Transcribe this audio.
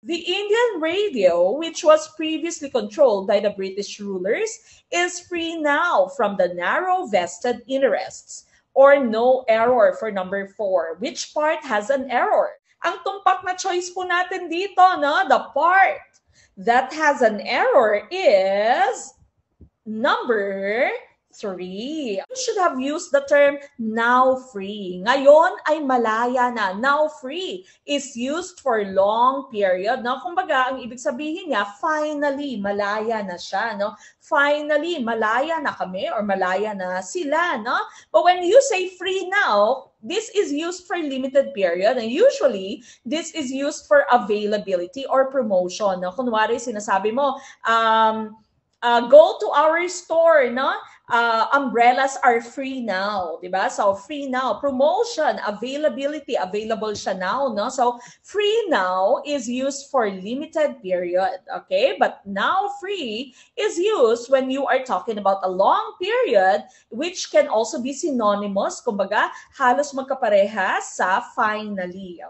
The Indian radio, which was previously controlled by the British rulers, is free now from the narrow vested interests. Or no error for number 4. Which part has an error? Ang tumpak na choice po natin dito, no? The part that has an error is number 3. You should have used the term now free. Ngayon ay malaya na. Now free is used for long period. No? Kumbaga, ang ibig sabihin niya, finally, malaya na siya. No? Finally, malaya na kami or malaya na sila. No? But when you say free now, this is used for limited period. And usually, this is used for availability or promotion. No? Kunwari, sinasabi mo, go to our store, no? Umbrellas are free now, di ba? So, free now. Promotion, availability, available siya now, no? So, free now is used for limited period, okay? But now free is used when you are talking about a long period, which can also be synonymous, kumbaga, halos magkapareha sa finally.